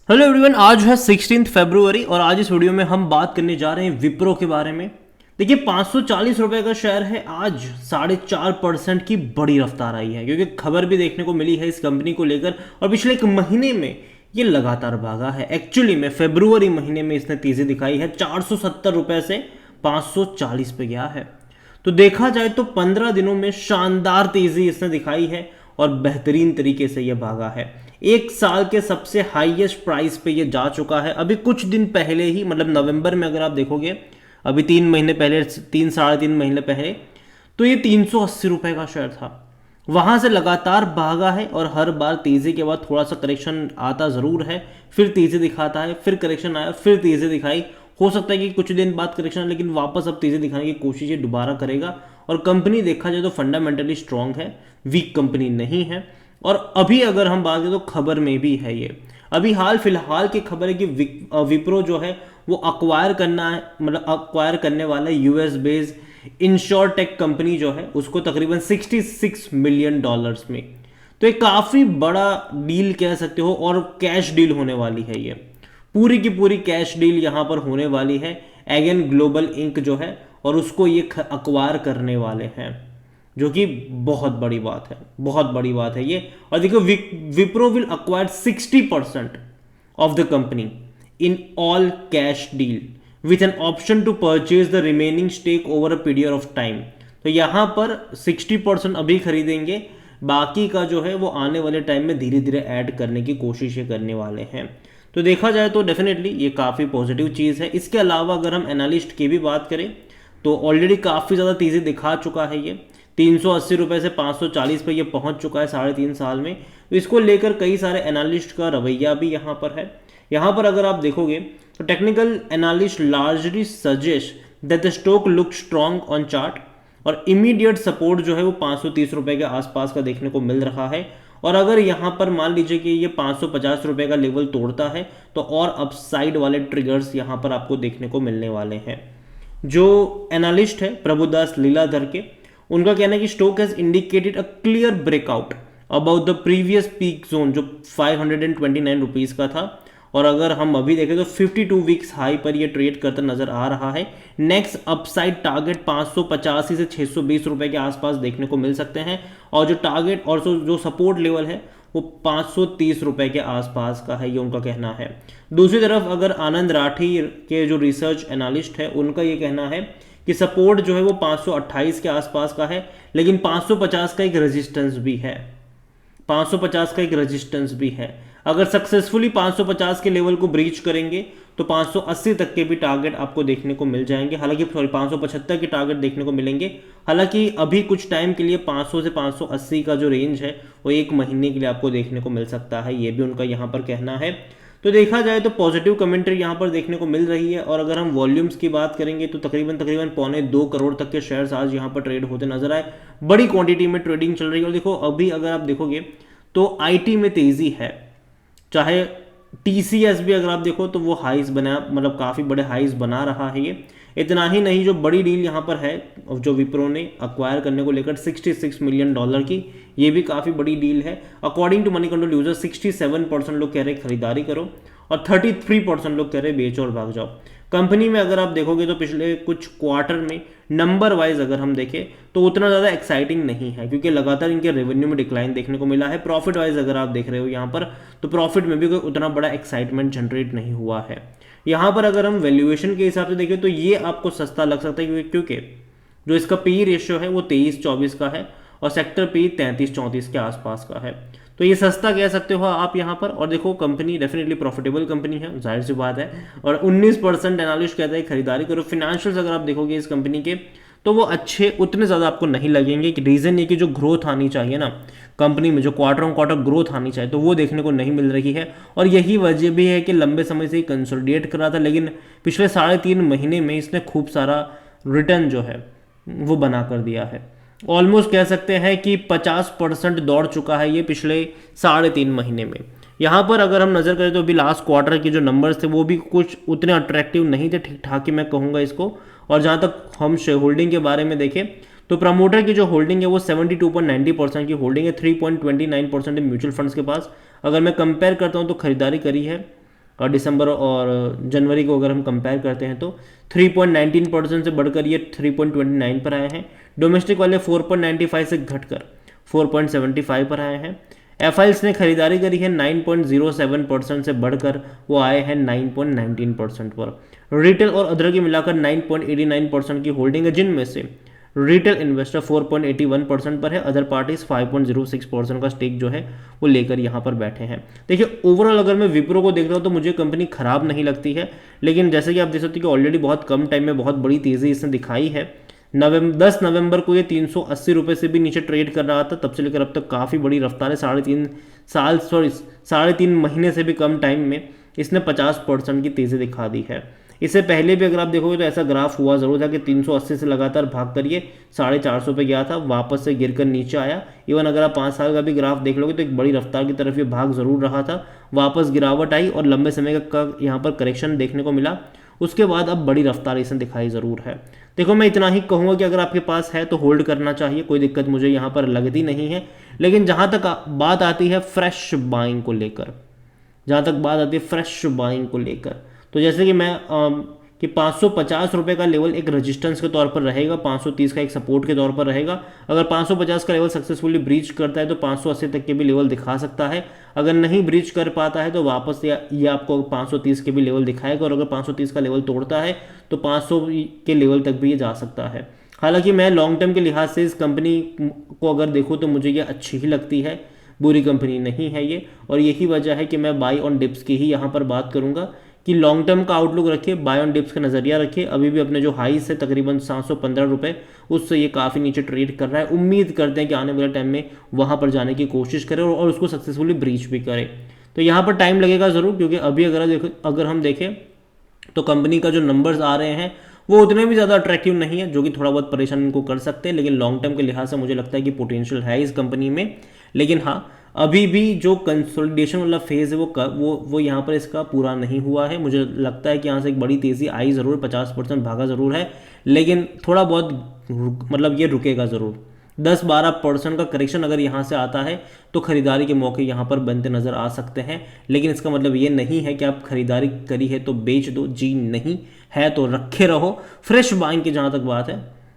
Hello everyone, आज है 16 फरवरी और आज इस वीडियो में हम बात करने जा रहे हैं विप्रो के बारे में। देखिए 540 रुपए का शेयर है, आज 4.5% की बड़ी रफ्तार आई है क्योंकि खबर भी देखने को मिली है इस कंपनी को लेकर और पिछले एक महीने में ये लगातार भागा है। एक्चुअली में फरवरी महीने में इसने तेजी दिखाई है, 470 रुपए से 540 पे गया है। तो देखा जाए तो 15 दिनों में शानदार तेजी इसने दिखाई है और बेहतरीन तरीके से यह भागा है। एक साल के सबसे हाईएस्ट प्राइस पे ये जा चुका है। अभी कुछ दिन पहले ही, मतलब नवंबर में अगर आप देखोगे, अभी 3 महीने पहले, 3 साढ़े 3 महीने पहले, तो ये 380 रुपए का शेयर था। वहां से लगातार भागा है और हर बार तेजी के बाद थोड़ा सा करेक्शन आता जरूर है, फिर तेजी दिखाता है, फिर करेक्शन आया, फिर तेजी दिखाई। हो सकता है कि कुछ दिन बाद करेक्शन है, लेकिन वापस अब तेजी दिखाने की कोशिश ये दोबारा करेगा। और कंपनी देखा जाए तो फंडामेंटली स्ट्रांग है, वीक कंपनी नहीं है। और अभी अगर हम बात करें तो खबर में भी है ये, अभी हाल फिलहाल की खबर है कि विप्रो जो है वो अक्वायर करना है, मतलब अक्वायर करने वाला यूएस बेस्ड इंश्योरटेक कंपनी जो है उसको तकरीबन 66 मिलियन डॉलर्स में। तो एक काफी बड़ा डील कह सकते हो और कैश डील होने वाली है ये, पूरी की पूरी कैश डील यहां पर होने वाली है। एगेन ग्लोबल इंक जो है और उसको ये अक्वायर करने वाले हैं, जो कि बहुत बड़ी बात है, बहुत बड़ी बात है ये। और देखो Wipro will acquire 60% of the company in all cash deal with an option to purchase the remaining stake over a period of time. तो यहां पर 60% अभी खरीदेंगे, बाकी का जो है वो आने वाले टाइम में धीरे धीरे ऐड करने की कोशिशें करने वाले हैं। तो देखा जाए तो डेफिनेटली ये काफ़ी पॉजिटिव चीज़ है। इसके अलावा अगर हम एनालिस्ट की भी बात करें तो ऑलरेडी काफ़ी ज़्यादा तेज़ी दिखा चुका है ये, 380 रुपये से 540 पे ये पहुंच चुका है 3.5 साल में। तो इसको लेकर कई सारे एनालिस्ट का रवैया भी यहाँ पर है। यहाँ पर अगर आप देखोगे तो technical analyst largely suggest that the stock look strong on chart और इमीडिएट सपोर्ट जो है वो 530 रुपये के आसपास का देखने को मिल रहा है। और अगर यहाँ पर मान लीजिए कि ये 550 रुपये का लेवल तोड़ता है तो और अपसाइड वाले ट्रिगर्स यहाँ पर आपको देखने को मिलने वाले हैं। जो एनालिस्ट है प्रभुदास लीलाधर के, उनका कहना है कि stock has indicated a clear breakout about the previous peak zone जो 529 रुपीज़ का था। और अगर हम अभी देखें तो 52 वीक्स हाई पर ये ट्रेड करता नजर आ रहा है। नेक्स्ट अपसाइड टारगेट 585 से 620 रुपए के आसपास देखने को मिल सकते हैं और जो टारगेट और जो सपोर्ट लेवल है वो 530 रुपए के आसपास का है, ये उनका कहना है। दूसरी तरफ अगर आनंद राठी के जो रिसर्च एनालिस्ट है उनका ये कहना है कि सपोर्ट जो है वो 528 के आसपास का है, लेकिन 550 का एक रेजिस्टेंस भी है, 550 का एक रेजिस्टेंस भी है। अगर सक्सेसफुली 550 के लेवल को ब्रीच करेंगे तो 580 तक के भी टारगेट आपको देखने को मिल जाएंगे, हालांकि 575 के टारगेट देखने को मिलेंगे। हालांकि अभी कुछ टाइम के लिए 500 से 580 का जो रेंज है वो एक महीने के लिए आपको देखने को मिल सकता है, ये भी उनका यहाँ पर कहना है। तो देखा जाए तो पॉजिटिव कमेंट्री यहाँ पर देखने को मिल रही है। और अगर हम वॉल्यूम्स की बात करेंगे तो तकरीबन 2.25 करोड़ तक के शेयर्स आज यहाँ पर ट्रेड होते नजर आए, बड़ी क्वांटिटी में ट्रेडिंग चल रही है। और देखो अभी अगर आप देखोगे तो आईटी में तेजी है, चाहे टीसीएस भी अगर आप देखो तो वो हाइज बना, मतलब काफ़ी बड़े हाइज बना रहा है ये। इतना ही नहीं, जो बड़ी डील यहाँ पर है जो विप्रो ने अक्वायर करने को लेकर 66 मिलियन डॉलर की, ये भी काफ़ी बड़ी डील है। According to Moneycontrol user 67% लोग कह रहे खरीदारी करो और 33% लोग कह रहे बेचो और भाग जाओ। कंपनी में अगर आप देखोगे तो पिछले कुछ क्वार्टर में नंबर वाइज अगर हम देखें तो उतना ज़्यादा एक्साइटिंग नहीं है, क्योंकि लगातार इनके रेवेन्यू में डिक्लाइन देखने को मिला है। प्रॉफिट वाइज अगर आप देख रहे हो यहाँ पर तो प्रॉफिट में भी कोई उतना बड़ा एक्साइटमेंट जनरेट नहीं हुआ है। यहाँ पर अगर हम वैल्यूएशन के हिसाब से देखें तो ये आपको सस्ता लग सकता है, क्योंकि जो इसका पी रेशियो है वो 23-24 का है और सेक्टर पी 33-34 के आसपास का है। तो ये सस्ता कह सकते हो आप यहाँ पर। और देखो कंपनी डेफिनेटली प्रॉफिटेबल कंपनी है, जाहिर सी बात है। और 19% एनालिस्ट कहता है खरीदारी करो। फिनेंशियल्स अगर आप देखोगे इस कंपनी के तो वो अच्छे उतने ज़्यादा आपको नहीं लगेंगे। कि रीज़न ये कि जो ग्रोथ आनी चाहिए ना कंपनी में, जो क्वार्टर ऑन क्वार्टर ग्रोथ आनी चाहिए, तो वो देखने को नहीं मिल रही है। और यही वजह भी है कि लंबे समय से ही कंसोलिडेट कर रहा था, लेकिन पिछले 3.5 महीने में इसने खूब सारा रिटर्न जो है वो बना कर दिया है। ऑलमोस्ट कह सकते हैं कि 50% दौड़ चुका है ये पिछले 3.5 महीने में। यहाँ पर अगर हम नज़र करें तो अभी लास्ट क्वार्टर के जो नंबर्स थे वो भी कुछ उतने अट्रैक्टिव नहीं थे, ठीक ठाक ही मैं कहूँगा इसको। और जहाँ तक हम शेयर होल्डिंग के बारे में देखें तो प्रमोटर की जो होल्डिंग है वो 72.90% की होल्डिंग है, 3.29% म्यूचुअल फंड्स के पास। अगर मैं कंपेयर करता हूँ तो खरीदारी करी है और दिसंबर और जनवरी को अगर हम कंपेयर करते हैं तो 3.19% से बढ़कर ये 3.29 पर आए हैं। डोमेस्टिक वाले 4.95 से घटकर 4.75 पर आए हैं। एफआईएल्स ने खरीदारी करी है 9.07% से बढ़कर वो आए हैं 9.19% पर। रिटेल और अदर की मिलाकर 9.89% की होल्डिंग है, जिनमें से रिटेल इन्वेस्टर 4.81% पर है, अदर पार्टीज 5.06% का स्टेक जो है वो लेकर यहाँ पर बैठे हैं। देखिए ओवरऑल अगर मैं विप्रो को देख रहा हूँ तो मुझे कंपनी खराब नहीं लगती है, लेकिन जैसे कि आप देख सकते हैं कि ऑलरेडी बहुत कम टाइम में बहुत बड़ी तेजी इसने दिखाई है। 10 नवंबर को ये 380 रुपये से भी नीचे ट्रेड कर रहा था, तब से लेकर अब तक काफ़ी बड़ी रफ्तार है। 3.5 महीने से भी कम टाइम में इसने 50% की तेज़ी दिखा दी है। इससे पहले भी अगर आप देखोगे तो ऐसा ग्राफ हुआ ज़रूर था कि 380 से लगातार भाग कर ये 450 पे गया था, वापस से गिरकर नीचे आया। इवन अगर आप 5 साल का भी ग्राफ देख लोगे तो एक बड़ी रफ्तार की तरफ ये भाग ज़रूर रहा था, वापस गिरावट आई और लंबे समय का यहाँ पर करेक्शन देखने को मिला। उसके बाद अब बड़ी रफ्तार इसने दिखाई ज़रूर है। देखो मैं इतना ही कहूँगा कि अगर आपके पास है तो होल्ड करना चाहिए, कोई दिक्कत मुझे यहाँ पर लगती नहीं है। लेकिन जहाँ तक बात आती है फ्रेश बाइंग को लेकर, तो जैसे कि मैं कि 550 रुपये का लेवल एक रेजिस्टेंस के तौर पर रहेगा, 530 का एक सपोर्ट के तौर पर रहेगा। अगर 550 का लेवल सक्सेसफुली ब्रीच करता है तो 580 तक के भी लेवल दिखा सकता है। अगर नहीं ब्रीच कर पाता है तो वापस ये आपको 530 के भी लेवल दिखाएगा, और अगर 530 का लेवल तोड़ता है तो 500 के लेवल तक भी ये जा सकता है। हालांकि मैं लॉन्ग टर्म के लिहाज से इस कंपनी को अगर देखूँ तो मुझे ये अच्छी ही लगती है, बुरी कंपनी नहीं है ये। और यही वजह है कि मैं बाई ऑन डिप्स की ही यहाँ पर बात करूँगा कि लॉन्ग टर्म का आउटलुक रखिए, बाय ऑन डिप्स का नज़रिया रखिए। अभी भी अपने जो हाईस है तकरीबन 715 रुपये, उससे ये काफ़ी नीचे ट्रेड कर रहा है। उम्मीद करते हैं कि आने वाले टाइम में वहाँ पर जाने की कोशिश करें और उसको सक्सेसफुली ब्रीच भी करें। तो यहाँ पर टाइम लगेगा ज़रूर, क्योंकि अभी अगर हम देखें तो कंपनी का जो नंबर्स आ रहे हैं वो उतने भी ज़्यादा अट्रैक्टिव नहीं है, जो कि थोड़ा बहुत परेशान इनको कर सकते हैं। लेकिन लॉन्ग टर्म के लिहाज से मुझे लगता है कि पोटेंशियल है इस कंपनी में। लेकिन हाँ, अभी भी जो कंसोलिडेशन वाला फेज़ है वो यहाँ पर इसका पूरा नहीं हुआ है। मुझे लगता है कि यहाँ से एक बड़ी तेज़ी आई ज़रूर, 50% भागा ज़रूर है, लेकिन थोड़ा बहुत मतलब ये रुकेगा ज़रूर। 10-12% का करेक्शन अगर यहाँ से आता है तो खरीदारी के मौके यहाँ पर बनते नज़र आ सकते हैं। लेकिन इसका मतलब ये नहीं है कि आप खरीदारी करी है तो बेच दो, जी नहीं, है तो रखे रहो। फ्रेश बाइंग की जहाँ तक बात है,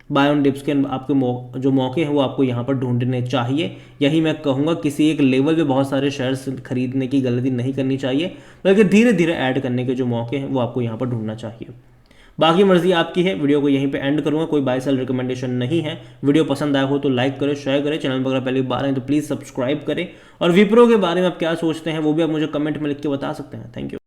बाय ऑन डिप्स के आपके जो मौके हैं वो आपको यहाँ पर ढूंढने चाहिए। यही मैं कहूँगा, किसी एक लेवल पे बहुत सारे शेयर्स खरीदने की गलती नहीं करनी चाहिए, बल्कि धीरे धीरे ऐड करने के जो मौके हैं वो आपको यहाँ पर ढूंढना चाहिए। बाकी मर्जी आपकी है। वीडियो को यहीं पे एंड करूँगा, कोई बाय सेल रिकमेंडेशन नहीं है। वीडियो पसंद आया हो तो लाइक करें, शेयर करें, चैनल पर अगर पहली बार आए तो प्लीज़ सब्सक्राइब करें। और विप्रो के बारे में आप क्या सोचते हैं वो भी आप मुझे कमेंट में लिख के बता सकते हैं। Thank you.